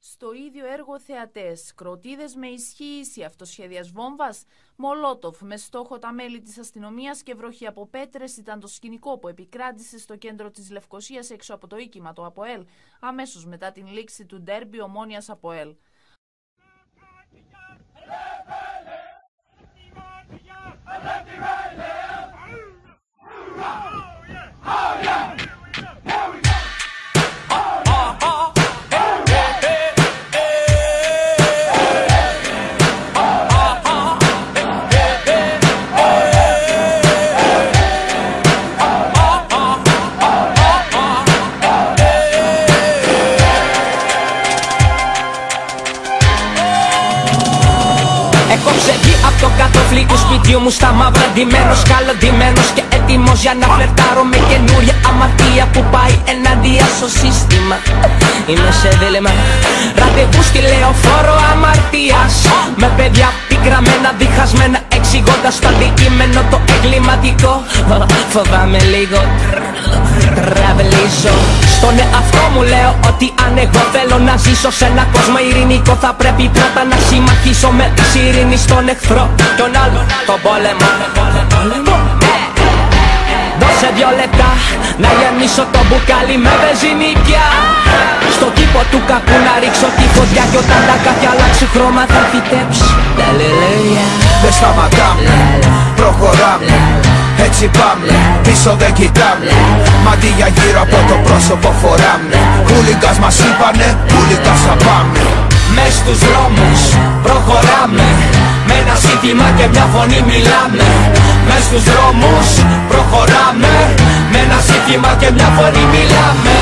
Στο ίδιο έργο θεατές, κροτίδες με ισχύηση αυτοσχέδιας βόμβας, Μολότοφ με στόχο τα μέλη της αστυνομίας και βροχή από πέτρες ήταν το σκηνικό που επικράτησε στο κέντρο της Λευκωσίας έξω από το οίκημα του ΑΠΟΕΛ, αμέσως μετά την λήξη του ντέρμπι Ομόνοιας ΑΠΟΕΛ. Έχω ξεγεί από το κατόφλι του σπιτιού μου στα μαύρα, ντυμένος, καλοντυμένος και έτοιμος για να φλερτάρω με καινούρια αμαρτία που πάει εναντία στο σύστημα. Είμαι σε δίλημα, ραντεβού στη λεωφόρο αμαρτίας, με παιδιά πικραμένα, διχασμένα, εξηγώντας το αντικείμενο το εγκληματικό. Φοβάμαι λίγο, τραβελίζω. Στον εαυτό μου λέω ότι αν εγώ θέλω να ζήσω σε ένα κόσμο ειρηνικό, θα πρέπει πρώτα να συμμαχίσω με τη ειρήνη στον εχθρό, τον άλλο, τον πόλεμο. Δώσε 2 λεπτά να γεμίσω το μπουκάλι με βενζίνη πια. Στο κήπο του κακού να ρίξω τη φωτιά κι όταν τα κάποια αλλάξει χρώμα θα φυτέψει. Δεν σταματάμε, προχωράμε, έτσι πάμε, πίσω δεν κοιτάμε. Μαντήλια γύρω από το πρόσωπο φοράμε. Χούλιγκας μας είπανε, χούλιγκας θα πάμε. Μες στους δρόμους προχωράμε, με ένα σύνθημα και μια φωνή μιλάμε. Μες στους δρόμους προχωράμε, με ένα σύνθημα και μια φωνή μιλάμε.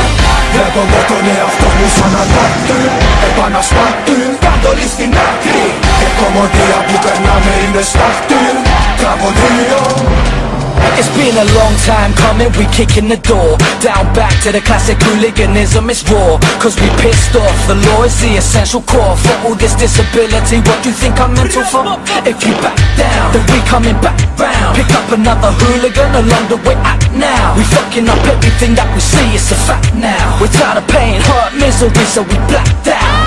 Βλέπω εγώ τον εαυτό μου σαν αντάρτη, επανασπάτη, παντολή στην άκρη. Και κομμωδία που περνάμε είναι στάχτη, τραγωδία. It's been a long time coming, we kicking the door down back to the classic hooliganism, it's raw. Cause we pissed off, the law is the essential core. For all this disability, what do you think I'm mental for? If you back down, then we coming back round. Pick up another hooligan along the way out now. We fucking up everything that we see, it's a fact now. We're tired of pain, hurt, misery, so we blacked out.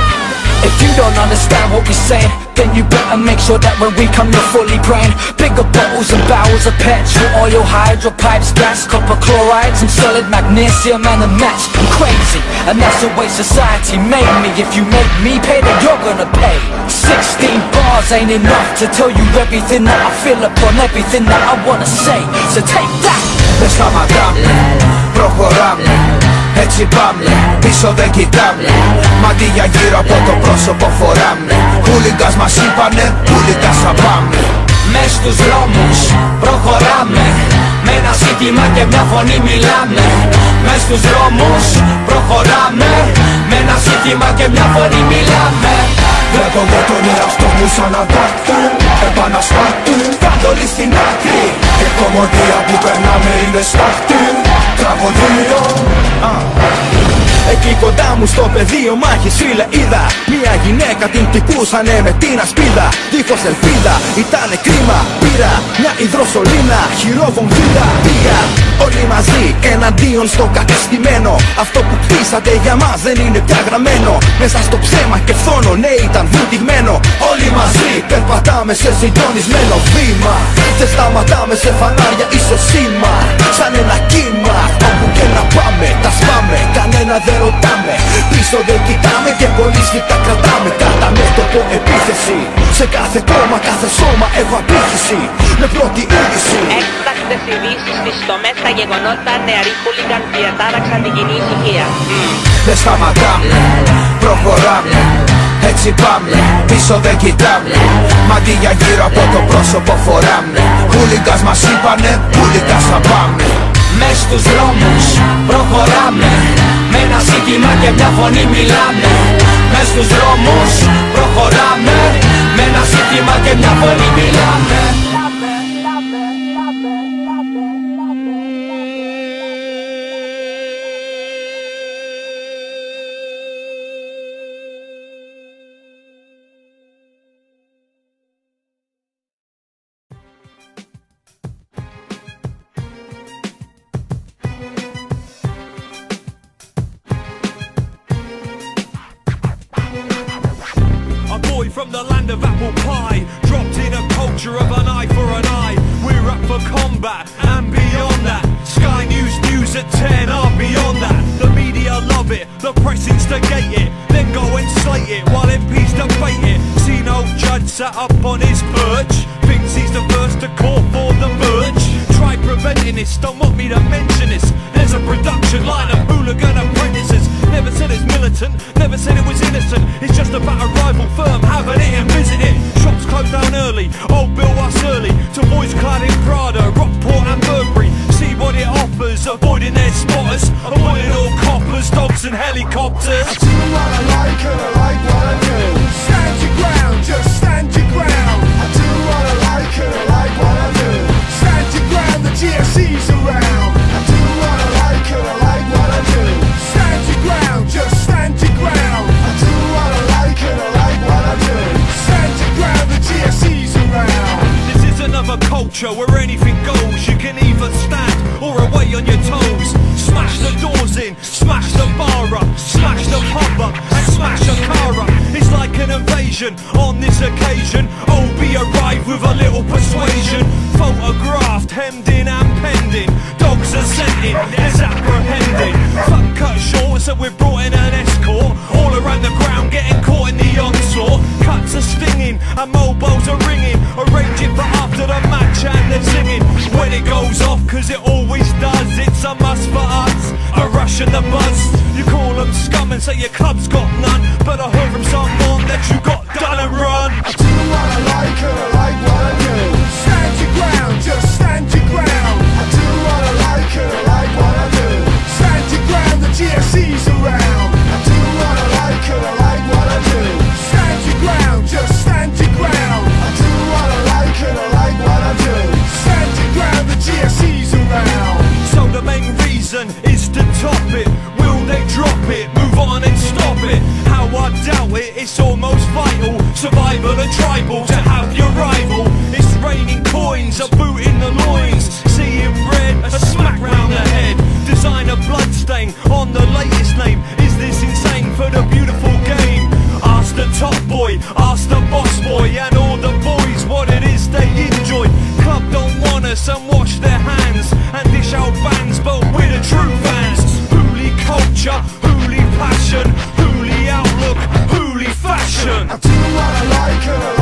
If you don't understand what we're saying, then you better make sure that when we come you're fully brain. Bigger bottles and barrels of petrol, oil, hydro pipes, gas, copper chloride, some solid magnesium and a match. I'm crazy, and that's the way society made me. If you make me pay, then you're gonna pay. 16 bars ain't enough to tell you everything that I feel upon everything that I wanna say. So take that. Δεν σταματάμε, προχωράμε, έτσι πάμε, πίσω δεν κοιτάμε. Μαντήλια γύρω από το πρόσωπο φοράμε. Χούλιγκας μας είπανε, χούλιγκας θα πάμε. Μες στους δρόμους προχωράμε, με ένα σύνθημα και μια φωνή μιλάμε. Μες στους δρόμους προχωράμε, με ένα σύνθημα και μια φωνή μιλάμε. Βλέπω εγώ τον εαυτό μου σαν αντάρτη, επανασπάτη, παντολή στην άκρη. Και κομμωδία που περνάμε είναι στάχτη, τραγωδία. Εκεί κοντά μου στο πεδίο μάχης φίλε είδα μια γυναίκα την τυπούσανε με την ασπίδα. Δίχως ελπίδα, ήτανε κρίμα. Πήρα μια υδροσολίνα, χειροβομβίδα. Πήγα όλοι μαζί εναντίον στο κατεστημένο. Αυτό που κτίσατε για μας δεν είναι πια γραμμένο. Μέσα στο ψέμα και φθόνο ναι ήταν βουτυγμένο. Όλοι μαζί περπατάμε σε συντονισμένο βήμα. Δεν σταματάμε σε φανάρια ίσως σήμα. Σαν ένα κύμα όπου και να πάμε τα σπάμε, κανένα δεν ρωτάμε. Πίσω δεν κοιτάμε και πολύ σφιχτά κρατάμε. Κατά μέτωπο επίθεση, σε κάθε κόμμα, κάθε σώμα έχω απήχηση. Με πρώτη είδηση Έκτακτες ειδήσεις στις τομές, τα γεγονότα, νεαροί χούλιγκαν διατάραξαν την κοινή ησυχία. Δεν σταματάμε, προχωράμε, έτσι πάμε, πίσω δεν κοιτάμε. Μαντήλια γύρω από το πρόσωπο φοράμε. Χούλιγκας μας είπανε, χούλιγκας θα πάμε. Μες στους δρόμους προχωράμε, με ένα σύνθημα και μια φωνή μιλάμε. Μες στους δρόμους προχωράμε, με ένα σύνθημα και μια φωνή μιλάμε. boy from the land of apple pie, dropped in a culture of an eye for an eye. We're up for combat and beyond that. Sky News at 10 are beyond that. The media love it, the press instigate it, then go and slate it while MPs debate it. See no judge sat up on his perch, thinks he's the first to call for the merge. Try preventing this, don't want me to mention this. There's a production line of hooligan apprentices. Never said it's militant, never said it was innocent. It's just about a rival firm having it and visit it. Shops closed down early, old Bill us early, to boys clad in Prada, Rockport and Burberry. See what it offers, avoiding their spotters, avoiding all coppers, dogs and helicopters. I do what I like and I like what I do. Stand your ground, just stand your ground. I do what I like and I like what I do. Stand your ground, the GSC's around. I do what I like and I like what I do. Stand your ground, just stand your ground. I do what I like and I like what I do. Stand your ground, the GSC's around. This is another culture where anything goes. You can either stand or away on your toes. Smash the doors in, smash the bar up, smash the pub up and smash a car up. It's like an invasion on this occasion. OB arrived with a little persuasion. Photographed, hemmed in and pending. Dogs are scented, it's apprehending. Fuck cut short, so we're brought in an escort. All around the ground getting caught in the onslaught. Cuts are stinging and mobiles are ringing. Arrange it for after the match and they're singing. When it goes off, cause it always does, it's a must for us, a rush and the buzz. You call them scum and say your club's got none, but I heard from someone that you got done and run. I do what I like and I like what I do. Stand your ground, just stand your ground. I do what I like and I like what I do. Stand your ground, the GSC's around. I do what I like and I like what I do. Stand your ground, just stand your ground. I do what I like and I like what I do. Stand your ground, the GSC's around. So the main reason is to top it. Will they drop it? Move on and stop it. How I doubt it, it's almost vital. Survival and tribal to have your rival. It's raining coins, a boot in the loins. Seeing red, a smack round the head. Design a bloodstain on the latest name. Is this insane for the beautiful game? Ask the top boy, ask the boss boy, and all the boys what it is they enjoy. Club don't want us and wash their hands and dish out bands, but we're the true fans. Hoolie culture, hoolie passion, hoolie outlook, hoolie fashion. I do what I like and I